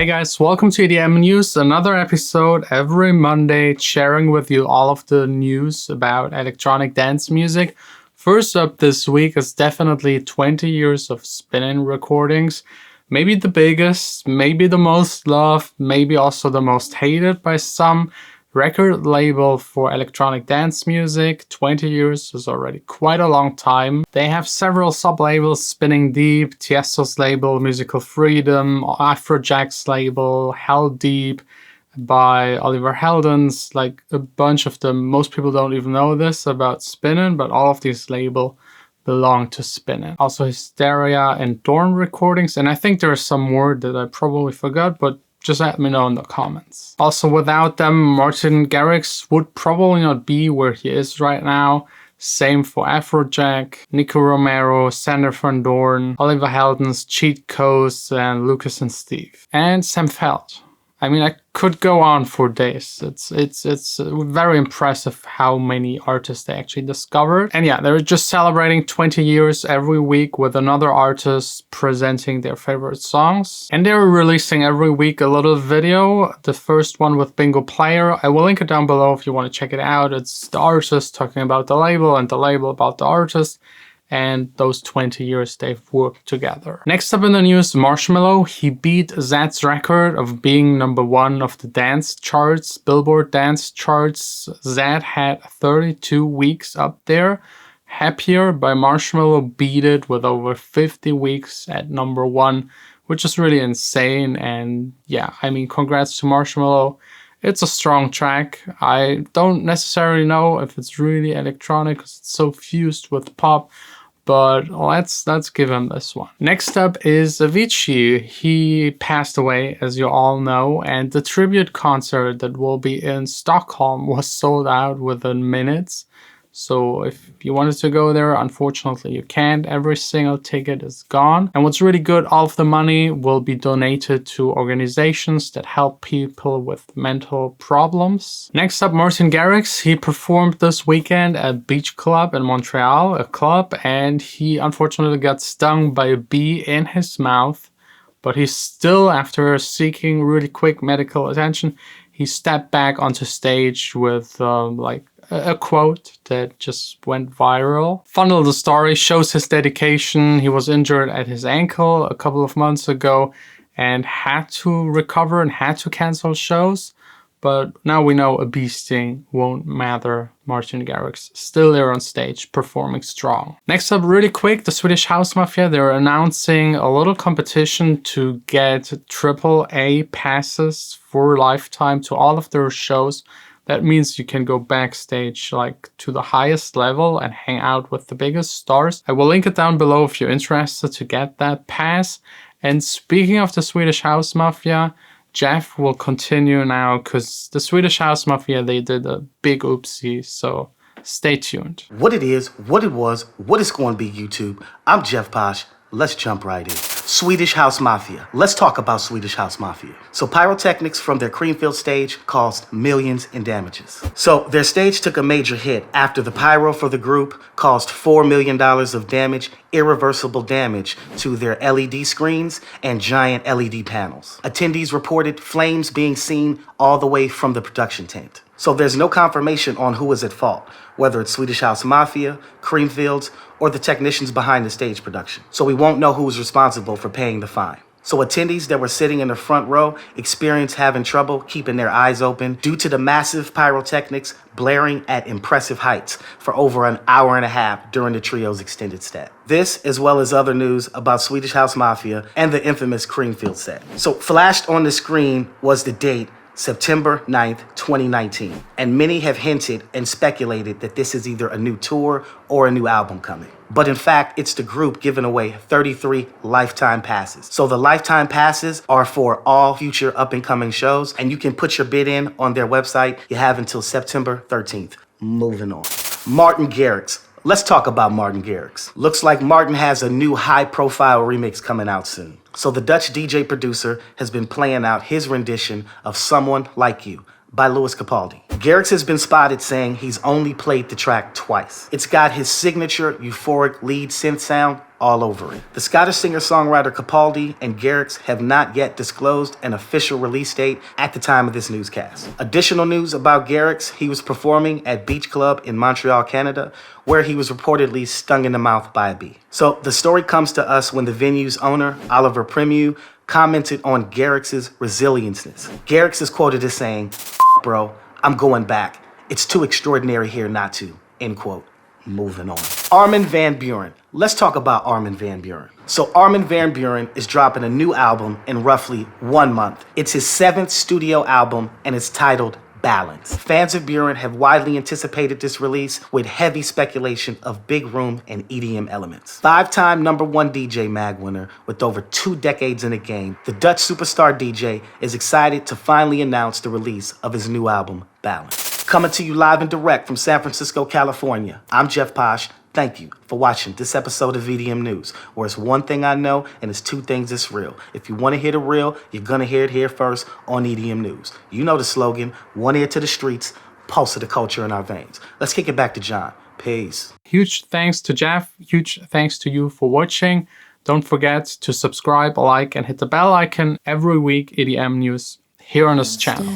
Hey guys, welcome to EDM News, another episode every Monday sharing with you all of the news about electronic dance music. First up this week is definitely 20 years of SINE recordings. Maybe the biggest, maybe the most loved, maybe also the most hated by some. Record label for electronic dance music. 20 years is already quite a long time. They have several sub-labels: Spinning Deep, Tiesto's label, Musical Freedom, Afrojack's label, Hell Deep by Oliver Heldens, like a bunch of them. Most people don't even know this about SINE, but all of these labels belong to SINE. Also Hysteria and Dorn recordings, and I think there are some more that I probably forgot, but just let me know in the comments. Also, without them, Martin Garrix would probably not be where he is right now. Same for Afrojack, Nico Romero, Sander van Doorn, Oliver Heldens, Cheat Codes, and Lucas and Steve. And Sam Feld. I mean, I could go on for days. It's very impressive how many artists they actually discovered. And yeah, they're just celebrating 20 years every week with another artist presenting their favorite songs. And they're releasing every week a little video. The first one with Bingo Player. I will link it down below if you want to check it out. It's the artist talking about the label and the label about the artist. And those 20 years they've worked together. Next up in the news, Marshmello. He beat Zad's record of being #1 of the dance charts, Billboard dance charts. Zad had 32 weeks up there. Happier by Marshmello beat it with over 50 weeks at #1, which is really insane. And yeah, I mean, congrats to Marshmello. It's a strong track. I don't necessarily know if it's really electronic because it's so fused with pop. But let's give him this one. Next up is Avicii. He passed away, as you all know, and the tribute concert that will be in Stockholm was sold out within minutes. So if you wanted to go there, unfortunately you can't. Every single ticket is gone. And what's really good, all of the money will be donated to organizations that help people with mental problems. Next up, Martin Garrix. He performed this weekend at Beach Club in Montreal, a club, and he unfortunately got stung by a bee in his mouth. But he still, after seeking really quick medical attention, he stepped back onto stage with a quote that just went viral. Funnel of the story shows his dedication. He was injured at his ankle a couple of months ago and had to recover and had to cancel shows. But now we know a bee sting won't matter. Martin Garrix still there on stage, performing strong. Next up, really quick, the Swedish House Mafia. They're announcing a little competition to get AAA passes for lifetime to all of their shows. That means you can go backstage like to the highest level and hang out with the biggest stars. I will link it down below if you're interested to get that pass. And speaking of the Swedish House Mafia, Jeff will continue now because the Swedish House Mafia, they did a big oopsie, so stay tuned. What it is, what it was, what it's going to be, YouTube. I'm Jeff POSH. Let's jump right in. Swedish House Mafia. Let's talk about Swedish House Mafia. So pyrotechnics from their Creamfield stage caused millions in damages. So their stage took a major hit after the pyro for the group caused $4 million of damage, irreversible damage to their LED screens and giant LED panels. Attendees reported flames being seen all the way from the production tent. So there's no confirmation on who is at fault, whether it's Swedish House Mafia, Creamfields, or the technicians behind the stage production. So we won't know who was responsible for paying the fine. So attendees that were sitting in the front row experienced having trouble keeping their eyes open due to the massive pyrotechnics blaring at impressive heights for over an hour and a half during the trio's extended set. This, as well as other news about Swedish House Mafia and the infamous Creamfield set. So flashed on the screen was the date, September 9th, 2019. And many have hinted and speculated that this is either a new tour or a new album coming. But in fact, it's the group giving away 33 lifetime passes. So the lifetime passes are for all future up-and-coming shows, and you can put your bid in on their website. You have until September 13th. Moving on. Martin Garrix. Let's talk about Martin Garrix. Looks like Martin has a new high-profile remix coming out soon. So the Dutch DJ producer has been playing out his rendition of Someone Like You by Louis Capaldi. Garrix has been spotted saying he's only played the track twice. It's got his signature euphoric lead synth sound all over it. The Scottish singer-songwriter Capaldi and Garrix have not yet disclosed an official release date at the time of this newscast. Additional news about Garrix: he was performing at Beach Club in Montreal, Canada, where he was reportedly stung in the mouth by a bee. So the story comes to us when the venue's owner, Oliver Primieux, commented on Garrix's resilienceness. Garrix is quoted as saying, "Bro, I'm going back. It's too extraordinary here not to," end quote. Moving on. Armin van Buuren. Let's talk about Armin van Buuren. So Armin van Buuren is dropping a new album in roughly 1 month. It's his 7th studio album and it's titled Balance. Fans of Buuren have widely anticipated this release with heavy speculation of big room and EDM elements. 5-time #1 DJ mag winner with over 2 decades in the game, the Dutch superstar DJ is excited to finally announce the release of his new album, Balance. Coming to you live and direct from San Francisco, California, I'm Jeff Posh. Thank you for watching this episode of VDM News, where it's one thing I know and it's 2 things that's real. If you want to hear the real, you're going to hear it here first on EDM News. You know the slogan, one ear to the streets, pulse of the culture in our veins. Let's kick it back to John. Peace. Huge thanks to Jeff. Huge thanks to you for watching. Don't forget to subscribe, like, and hit the bell icon every week. EDM News here on this channel.